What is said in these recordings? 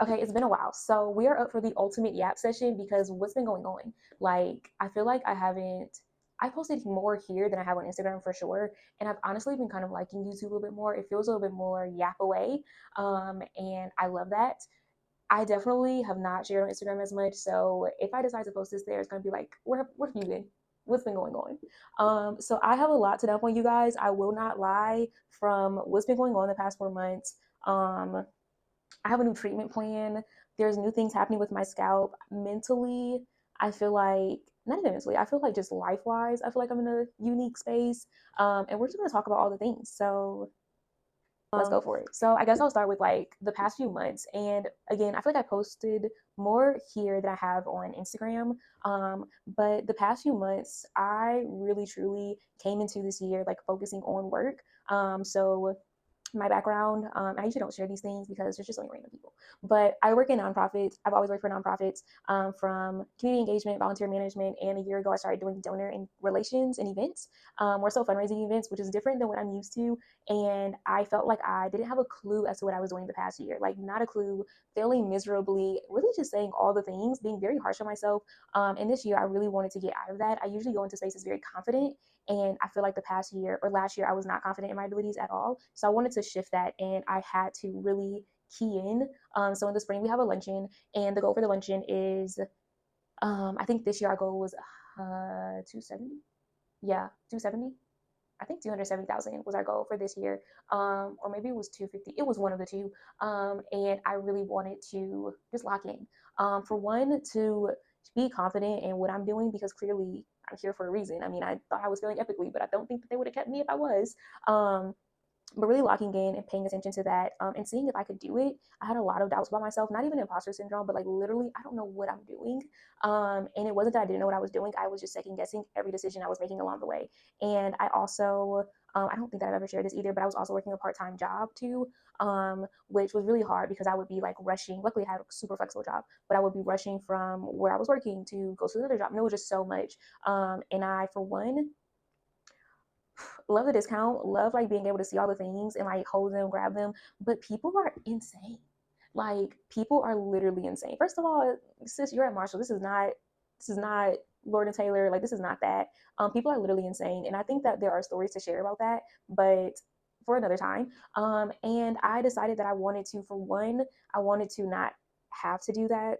Okay, it's been a while. So we are up for the ultimate YAP session because what's been going on? Like, I feel like I posted more here than I have on Instagram for sure. And I've honestly been kind of liking YouTube a little bit more. It feels a little bit more YAP away. And I love that. I definitely have not shared on Instagram as much. So if I decide to post this there, it's going to be like, where have you been? What's been going on? So I have a lot to dump on you guys. I will not lie from what's been going on the past 4 months. Um, I have a new treatment plan. There's new things happening with my scalp. Mentally, I feel like, not even mentally, I feel like just life wise, I feel like I'm in a unique space. And we're just going to talk about all the things. So let's go for it. So I guess I'll start with like the past few months. And again, I feel like I posted more here than I have on Instagram. But the past few months, I really truly came into this year like focusing on work. So my background. I usually don't share these things because there's just only random people. But I work in nonprofits. I've always worked for nonprofits, from community engagement, volunteer management, and a year ago I started doing donor and relations and events, more so fundraising events, which is different than what I'm used to. And I felt like I didn't have a clue as to what I was doing the past year, like not a clue, failing miserably, really just saying all the things, being very harsh on myself. And this year I really wanted to get out of that. I usually go into spaces very confident, and I feel like the past year or last year, I was not confident in my abilities at all. So I wanted to shift that, and I had to really key in. So in the spring, we have a luncheon, and the goal for the luncheon is, I think this year our goal was 270. Yeah, 270. I think 270,000 was our goal for this year, or maybe it was 250. It was one of the two, and I really wanted to just lock in. For one, to be confident in what I'm doing because clearly I'm here for a reason. I mean, I thought I was feeling epically, but I don't think that they would have kept me if I was. Um, but really locking in and paying attention to that, and seeing if I could do it. I had a lot of doubts about myself, not even imposter syndrome, but like literally, I don't know what I'm doing. And it wasn't that I didn't know what I was doing. I was just second guessing every decision I was making along the way. And I also, I don't think that I've ever shared this either, but I was also working a part-time job too, which was really hard because I would be like rushing. Luckily, I had a super flexible job, but I would be rushing from where I was working to go to another job. And it was just so much. And I, for one, love the discount, love like being able to see all the things and like hold them, grab them. But people are insane. Like people are literally insane. First of all, sis, you're at Marshall. This is not Lord and Taylor. Like this is not that. People are literally insane, and I think that there are stories to share about that, but for another time. And I decided that I wanted to, for one, I wanted to not have to do that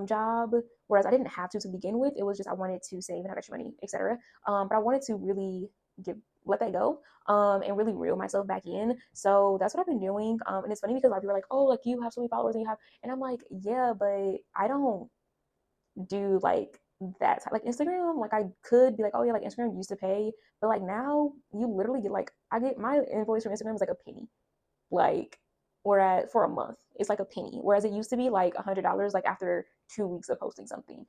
job. Whereas I didn't have to begin with. It was just I wanted to save and have extra money, etc. But I wanted to really give let that go, and really reel myself back in. So that's what I've been doing. And it's funny because a lot of people are like, oh, like you have so many followers and you have, and I'm like, yeah, but I don't do like that. Like Instagram, like I could be like, oh yeah, like Instagram used to pay, but like now you literally get like, I get my invoice from Instagram is like a penny, like, whereas for a month it's like a penny, whereas it used to be like $100 like after 2 weeks of posting something.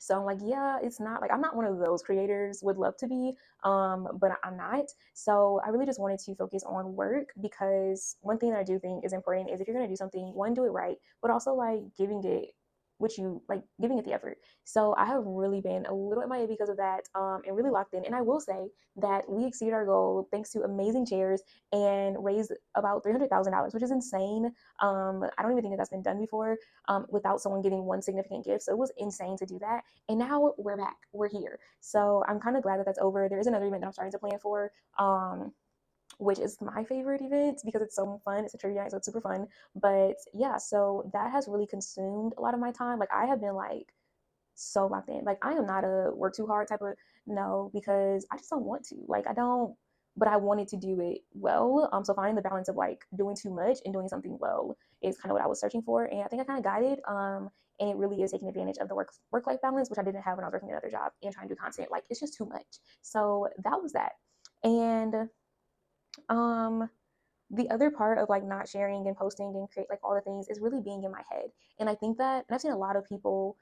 So I'm like, yeah, it's not like I'm not one of those creators, would love to be, but I'm not. So I really just wanted to focus on work because one thing that I do think is important is if you're gonna do something, one, do it right, but also like giving it which you like giving it the effort. So I have really been a little MIA because of that, and really locked in. And I will say that we exceeded our goal thanks to amazing chairs and raised about $300,000, which is insane. I don't even think that that's been done before, without someone giving one significant gift. So it was insane to do that. And now we're back. We're here. So I'm kind of glad that that's over. There is another event that I'm starting to plan for. Which is my favorite event because it's so fun. It's a trivia night, so it's super fun. But yeah, so that has really consumed a lot of my time. Like I have been like so locked in. Like I am not a work too hard type of, no, because I just don't want to. Like I don't, but I wanted to do it well. So finding the balance of like doing too much and doing something well is kind of what I was searching for. And I think I kind of got it. And it really is taking advantage of the work life balance, which I didn't have when I was working another job and trying to do content. Like it's just too much. So that was that. And um the other part of like not sharing and posting and create like all the things is really being in my head. And I think that, and I've seen a lot of people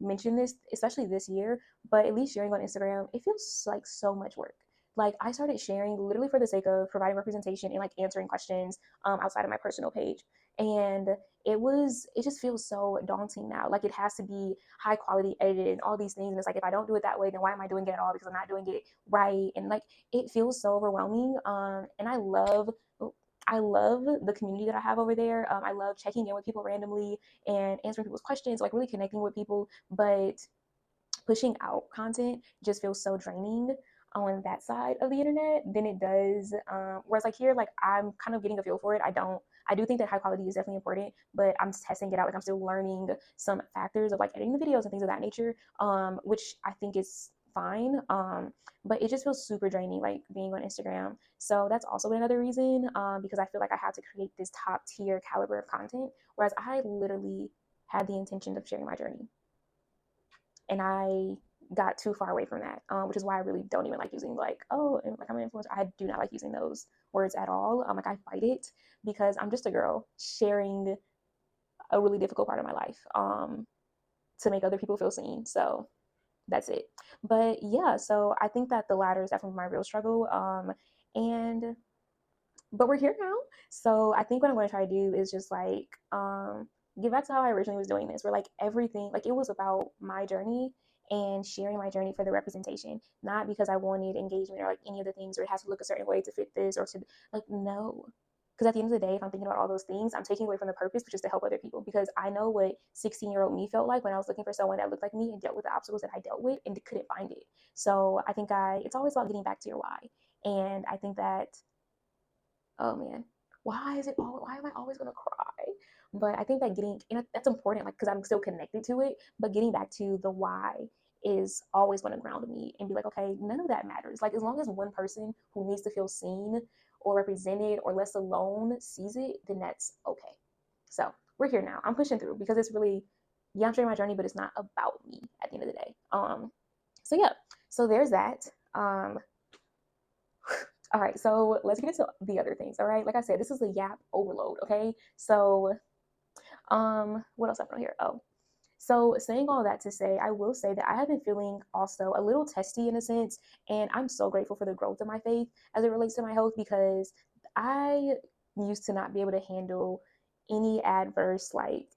mention this, especially this year, but at least sharing on Instagram, it feels like so much work. Like I started sharing literally for the sake of providing representation and like answering questions outside of my personal page. And it just feels so daunting now. Like it has to be high quality edited and all these things. And it's like, if I don't do it that way, then why am I doing it at all? Because I'm not doing it right. And like, it feels so overwhelming. And I love, oh, I love the community that I have over there. I love checking in with people randomly and answering people's questions, like really connecting with people. But pushing out content just feels so draining on that side of the internet than it does. Whereas like here, like I'm kind of getting a feel for it. I do think that high quality is definitely important, but I'm testing it out. Like I'm still learning some factors of like editing the videos and things of that nature, which I think is fine. But it just feels super draining, like being on Instagram. So that's also another reason, because I feel like I had to create this top tier caliber of content, whereas I literally had the intention of sharing my journey, and I got too far away from that, which is why I really don't even like using like, oh, like I'm an influencer. I do not like using those words at all. Like I fight it because I'm just a girl sharing a really difficult part of my life, to make other people feel seen. So that's it. But yeah, so I think that the latter is definitely my real struggle. And but we're here now. So I think what I'm going to try to do is just like get back to how I originally was doing this, where like everything, like it was about my journey and sharing my journey for the representation, not because I wanted engagement or like any of the things, or it has to look a certain way to fit this or to like, no. Because at the end of the day, if I'm thinking about all those things, I'm taking away from the purpose, which is to help other people. Because I know what 16-year-old me felt like when I was looking for someone that looked like me and dealt with the obstacles that I dealt with and couldn't find it. So I think it's always about getting back to your why. And I think that, oh man, why am I always gonna cry? But I think that that's important, like because I'm still connected to it, but getting back to the why is always going to ground me and be like, okay, none of that matters. Like as long as one person who needs to feel seen or represented or less alone sees it, then that's okay. So we're here now. I'm pushing through because it's really, yeah, I'm sharing my journey, but it's not about me at the end of the day. So yeah, so there's that. All right, so let's get into the other things. All right, like I said, this is the YAP overload. Okay, so what else I put on here? Oh, so saying all that to say, I will say that I have been feeling also a little testy in a sense, and I'm so grateful for the growth of my faith as it relates to my health, because I used to not be able to handle any adverse like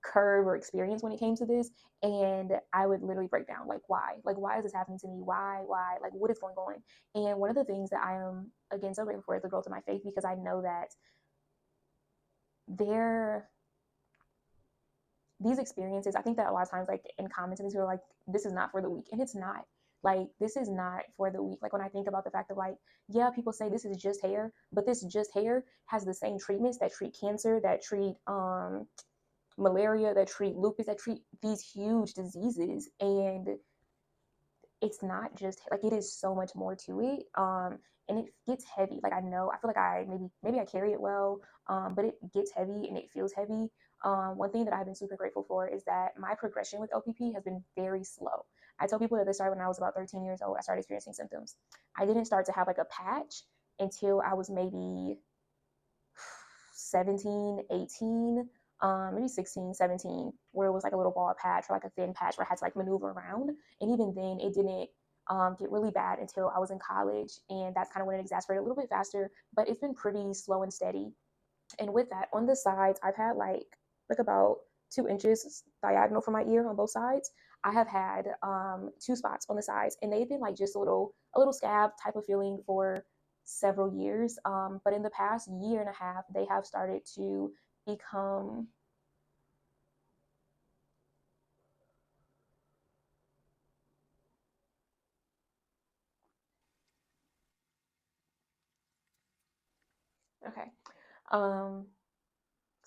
curve or experience when it came to this, and I would literally break down like why is this happening to me, why, like what is going on. And one of the things that I am again so grateful for is the growth of my faith, because I know that there these experiences, I think that a lot of times like in comments and these people are like, this is not for the weak, and it's not. Like this is not for the weak. Like when I think about the fact of like, yeah, people say this is just hair, but this just hair has the same treatments that treat cancer, that treat malaria, that treat lupus, that treat these huge diseases. And it's not just like, it is so much more to it. And it gets heavy. Like I know, I feel like I maybe I carry it well, but it gets heavy and it feels heavy. One thing that I've been super grateful for is that my progression with LPP has been very slow. I tell people that this started when I was about 13 years old. I started experiencing symptoms. I didn't start to have like a patch until I was maybe 17, 18, maybe 16, 17, where it was like a little ball patch or like a thin patch where I had to like maneuver around. And even then, it didn't get really bad until I was in college. And that's kind of when it exacerbated a little bit faster, but it's been pretty slow and steady. And with that, on the sides, I've had like about 2 inches diagonal from my ear on both sides. I have had 2 spots on the sides, and they've been like just a little scab type of feeling for several years. But in the past year and a half, they have started to become okay. Um,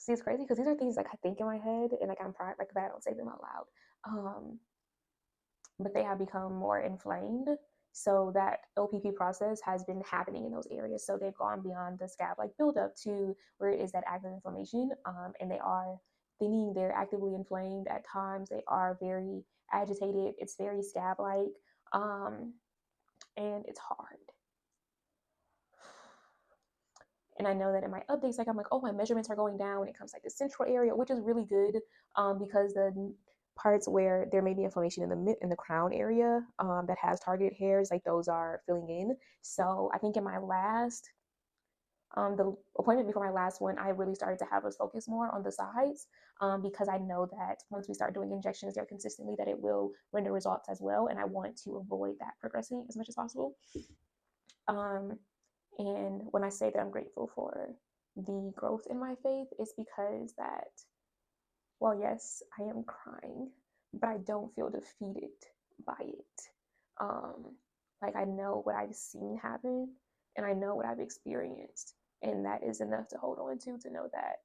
See, it's crazy because these are things like I think in my head, and like I'm proud, like that I don't say them out loud. But they have become more inflamed. So that LPP process has been happening in those areas. So they've gone beyond the scab like buildup to where it is that active inflammation, and they are thinning. They're actively inflamed at times. They are very agitated. It's very scab like, um, and it's hard. And I know that in my updates, like I'm like, oh, my measurements are going down when it comes to like the central area, which is really good, because the parts where there may be inflammation in the crown area, that has targeted hairs, like those are filling in. So I think in my last the appointment before my last one, I really started to have us focus more on the sides, because I know that once we start doing injections there consistently, that it will render results as well, and I want to avoid that progressing as much as possible. Um, And when I say that I'm grateful for the growth in my faith, it's because that, well, yes, I am crying, but I don't feel defeated by it. Like I know what I've seen happen and I know what I've experienced. And that is enough to hold on to know that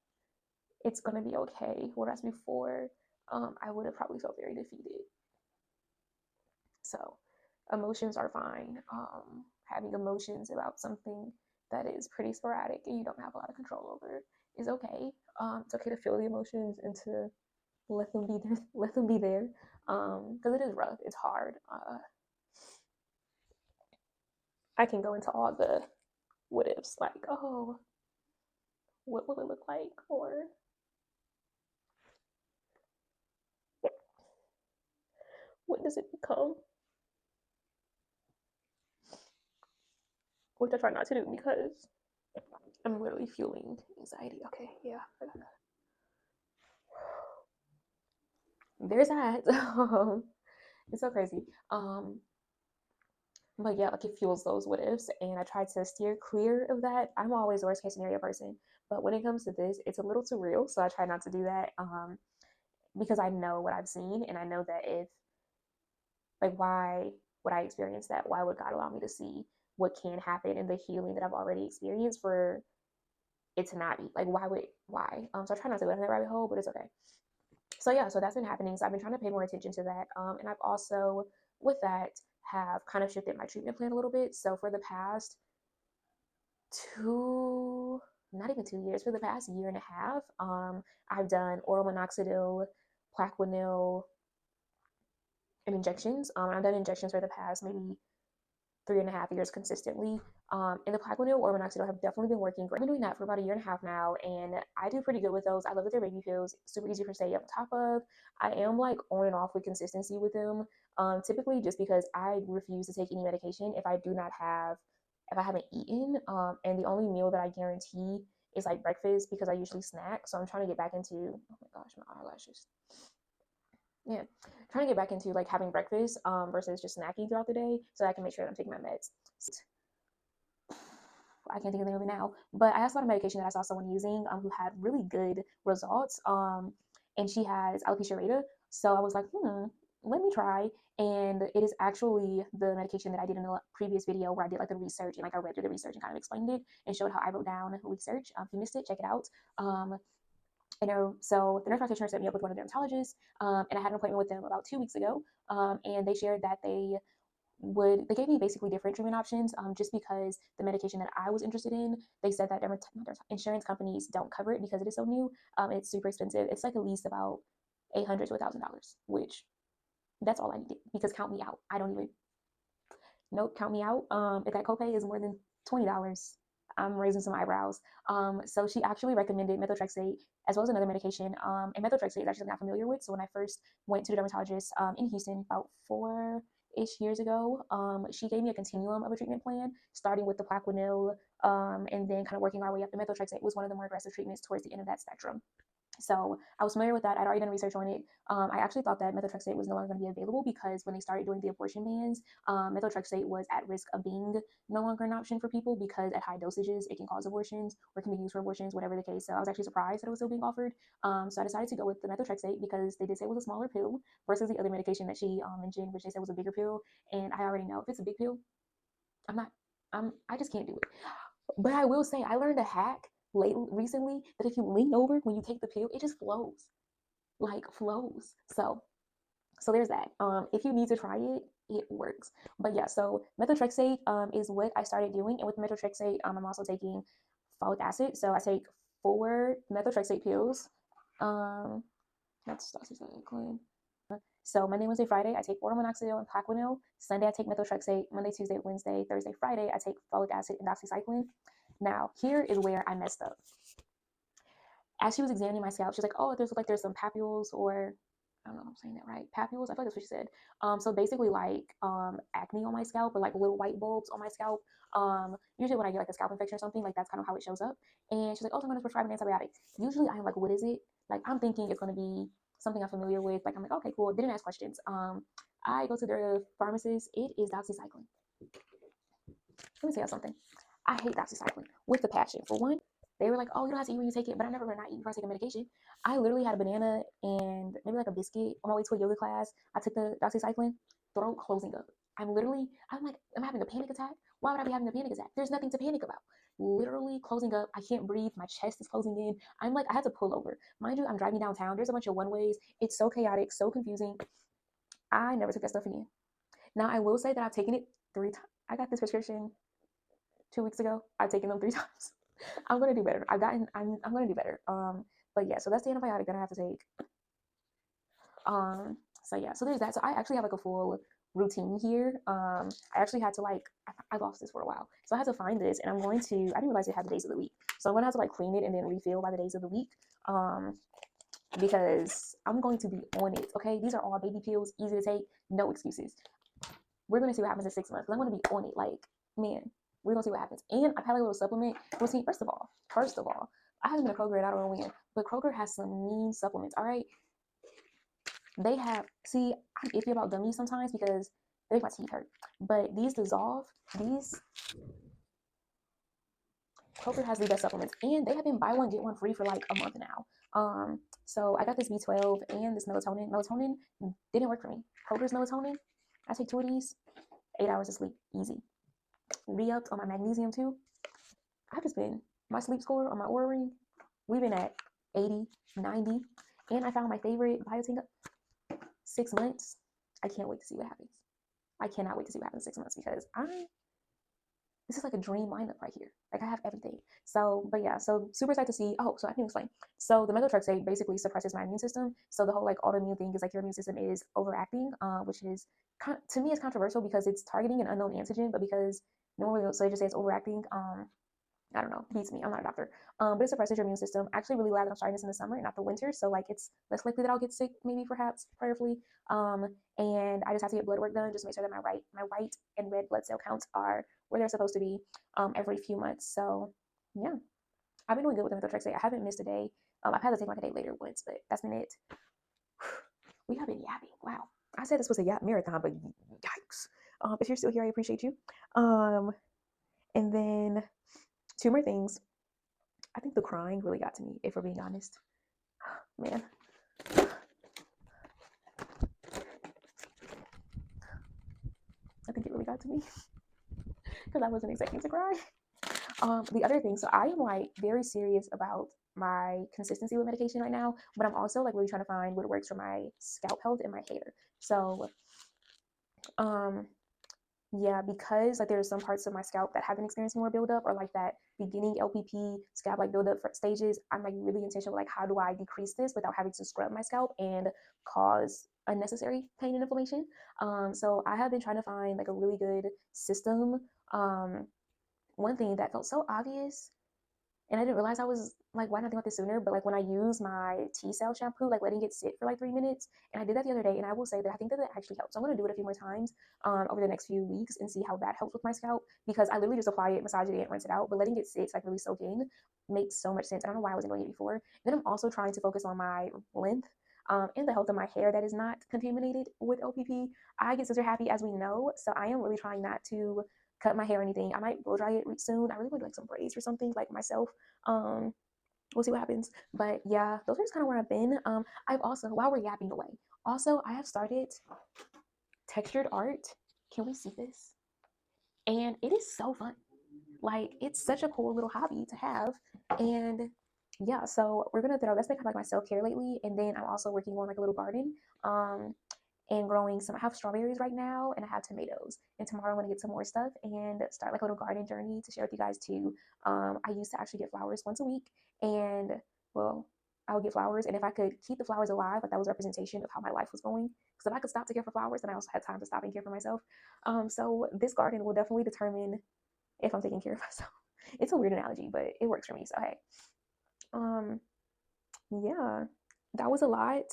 it's going to be okay. Whereas before, I would have probably felt very defeated. So emotions are fine. Having emotions about something that is pretty sporadic and you don't have a lot of control over is okay. It's okay to feel the emotions and to let them be there. Let them be there. Because it is rough. It's hard. I can go into all the what ifs, like, oh, what will it look like, or what does it become? Which I try not to do because I'm literally feeling anxiety. Okay, yeah, there's that. It's so crazy. But yeah, like it fuels those what ifs, and I try to steer clear of that. I'm always a worst case scenario person, but when it comes to this, it's a little too real, so I try not to do that. Because I know what I've seen, and I know that if like why would I experience that? Why would God allow me to see what can happen and the healing that I've already experienced for it to not be like why? So I try not to go down that rabbit hole, but it's okay. So yeah, so that's been happening. So I've been trying to pay more attention to that. And I've also with that have kind of shifted my treatment plan a little bit. So for the past not even 2 years, for the past year and a half, I've done oral minoxidil, Plaquenil, and injections. I've done injections for the past maybe 3.5 years consistently. And the Plaquenil or minoxidil have definitely been working great. I've been doing that for about a year and a half now, and I do pretty good with those. I love that they're baby pills, super easy for stay on top of. I am like on and off with consistency with them. Typically just because I refuse to take any medication if I haven't eaten. And the only meal that I guarantee is like breakfast because I usually snack. So I'm trying to get back into, oh my gosh, my eyelashes. Yeah, trying to get back into like having breakfast versus just snacking throughout the day so I can make sure that I'm taking my meds. I can't think of the name of it now, but I asked about a medication that I saw someone using who had really good results. And she has alopecia areata. So I was like, let me try. And it is actually the medication that I did in a previous video where I did like the research and like I read through the research and kind of explained it and showed how I wrote down research. If you missed it, check it out. So the nurse practitioner set me up with one of the dermatologists, and I had an appointment with them about 2 weeks ago. And they shared that they gave me basically different treatment options just because the medication that I was interested in, they said that insurance companies don't cover it because it is so new. It's super expensive. It's like at least about $800 to $1,000, which that's all I needed because count me out. I don't even, nope, count me out. If that copay is more than $20, I'm raising some eyebrows. So she actually recommended methotrexate as well as another medication. And methotrexate is actually not familiar with. So when I first went to the dermatologist in Houston about 4-ish years ago, she gave me a continuum of a treatment plan, starting with the Plaquenil, and then kind of working our way up. The methotrexate was one of the more aggressive treatments towards the end of that spectrum. So I was familiar with that. I'd already done research on it. I actually thought that methotrexate was no longer going to be available because when they started doing the abortion bans, methotrexate was at risk of being no longer an option for people because at high dosages it can cause abortions or can be used for abortions, whatever the case. So I was actually surprised that it was still being offered. So I decided to go with the methotrexate because they did say it was a smaller pill versus the other medication that she mentioned, which they said was a bigger pill. And I already know if it's a big pill, I just can't do it. But I will say I learned a hack recently that if you lean over when you take the pill, it just flows, like flows. So there's that. If you need to try it, it works. But yeah, so methotrexate is what I started doing, and with methotrexate, I'm also taking folic acid. So I take 4 methotrexate pills. That's clean. So Monday, Wednesday, Friday, I take oral minoxidil and Plaquenil. Sunday, I take methotrexate. Monday, Tuesday, Wednesday, Thursday, Friday, I take folic acid and doxycycline. Now, here is where I messed up. As she was examining my scalp, she's like, oh, there's some papules, or I don't know if I'm saying that right. Papules, I feel like that's what she said. So basically like acne on my scalp or like little white bulbs on my scalp. Usually when I get like a scalp infection or something, like that's kind of how it shows up. And she's like, oh, so I'm going to prescribe an antibiotic. Usually I'm like, what is it? Like I'm thinking it's going to be something I'm familiar with. Like I'm like, okay, cool. Didn't ask questions. I go to the pharmacist. It is doxycycline. Let me tell you something. I hate doxycycline with a passion. For one, they were like, oh, you don't have to eat when you take it, but I never gonna not eat before I take a medication. I literally had a banana and maybe like a biscuit on my way to a yoga class. I took the doxycycline, throat closing up. I'm like, I'm having a panic attack. Why would I be having a panic attack? There's nothing to panic about. Literally closing up. I can't breathe. My chest is closing in. I'm like, I had to pull over. Mind you, I'm driving downtown. There's a bunch of one ways. It's so chaotic, so confusing. I never took that stuff again. Now, I will say that I've taken it 3 times. I got this prescription 2 weeks ago. I've taken them 3 times. I'm gonna do better. I'm gonna do better. But yeah, so that's the antibiotic that I have to take. So yeah, so there's that. So I actually have like a full routine here. I actually had to like I lost this for a while, so I had to find this, and I didn't realize it had the days of the week, so I'm gonna have to like clean it and then refill by the days of the week. Because I'm going to be on it. Okay, these are all baby pills, easy to take, no excuses. We're gonna see what happens in 6 months. I'm gonna be on it. Like, man, we're gonna see what happens. And I've had like a little supplement routine. First of all, I haven't been to Kroger and I don't know when, but Kroger has some mean supplements. All right, they have. See, I'm iffy about gummies sometimes because they make my teeth hurt. But these dissolve. These Kroger has the best supplements, and they have been buy one get one free for like a month now. So I got this B12 and this melatonin. Melatonin didn't work for me. Kroger's melatonin, I take 2 of these, 8 hours of sleep, easy. Re-upped on my magnesium too. I've just been, my sleep score on my Oura ring, we've been at 80, 90, and I found my favorite biotin 6 months. I can't wait to see what happens. I cannot wait to see what happens in 6 months because this is like a dream lineup right here. Like I have everything. So, but yeah, so super excited to see. Oh, so I can explain. So the methotrexate basically suppresses my immune system. So the whole like autoimmune thing is like your immune system is overacting, which is to me is controversial because it's targeting an unknown antigen, but because normally so it just says overacting. I don't know, beats me. I'm not a doctor. But it suppresses your immune system. Actually, really glad that I'm starting this in the summer and not the winter. So like it's less likely that I'll get sick, maybe perhaps, prayerfully. And I just have to get blood work done just to make sure that my white and red blood cell counts are where they're supposed to be every few months. So yeah, I've been doing good with the methotrexate. I haven't missed a day. I've had to take like a day later once, but that's been it. We have been yapping. Wow. I said this was a yap marathon, but yikes. If you're still here, I appreciate you. And then 2 more things. I think the crying really got to me, if we're being honest. Man. I think it really got to me because I wasn't expecting to cry. The other thing, so I am like very serious about my consistency with medication right now, but I'm also like really trying to find what works for my scalp health and my hair. So, yeah, because like there's some parts of my scalp that have been experiencing more buildup or like that beginning LPP scalp like buildup stages. I'm like really intentional, like how do I decrease this without having to scrub my scalp and cause unnecessary pain and inflammation? So I have been trying to find like a really good system. One thing that felt so obvious and I didn't realize I was like, why not think about this sooner? But like when I use my T-cell shampoo, like letting it sit for like 3 minutes, and I did that the other day, and I will say that I think that it actually helps. So I'm gonna do it a few more times over the next few weeks and see how that helps with my scalp because I literally just apply it, massage it, and rinse it out. But letting it sit, like really soak in, makes so much sense. I don't know why I wasn't doing it before. Then I'm also trying to focus on my length. And the health of my hair that is not contaminated with LPP. I get scissor happy, as we know, so I am really trying not to cut my hair or anything. I might blow dry it soon. I really want to do like some braids or something like myself. We'll see what happens. But yeah, those are just kind of where I've been. I've also, while we're yapping away, also I have started textured art. Can we see this? And it is so fun. Like it's such a cool little hobby to have. And yeah, so we're gonna that's been kind of like my self-care lately. And then I'm also working on like a little garden. And growing some. I have strawberries right now, and I have tomatoes. And tomorrow I'm gonna get some more stuff and start like a little garden journey to share with you guys too. I used to actually get flowers once a week, and well, I would get flowers, and if I could keep the flowers alive, like that was representation of how my life was going. Because if I could stop to care for flowers, then I also had time to stop and care for myself. So this garden will definitely determine if I'm taking care of myself. It's a weird analogy, but it works for me. So hey, yeah, that was a lot,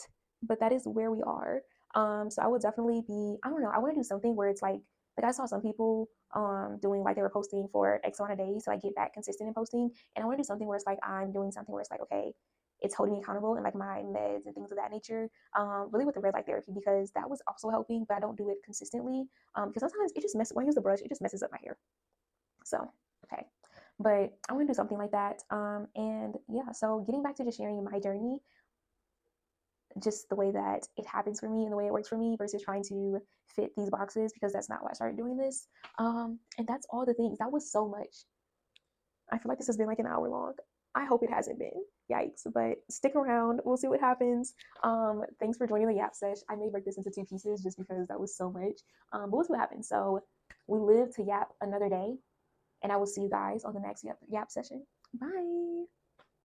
but that is where we are. So I would definitely be, I don't know, I want to do something where it's like I saw some people doing like they were posting for X amount of days to like get back consistent in posting. And I want to do something where it's like I'm doing something where it's like, okay, it's holding me accountable and like my meds and things of that nature. Really with the red light therapy because that was also helping, but I don't do it consistently. Because sometimes it just messes when I use the brush, it just messes up my hair. So Okay. But I want to do something like that. And yeah, so getting back to just sharing my journey, just the way that it happens for me and the way it works for me versus trying to fit these boxes, because that's not why I started doing this. And that's all the things. That was so much. I feel like this has been like an hour long. I hope it hasn't been. Yikes. But stick around. We'll see what happens. Thanks for joining the YAP sesh. I may break this into 2 pieces just because that was so much. But we'll see what happens. So we live to YAP another day. And I will see you guys on the next YAP session. Bye.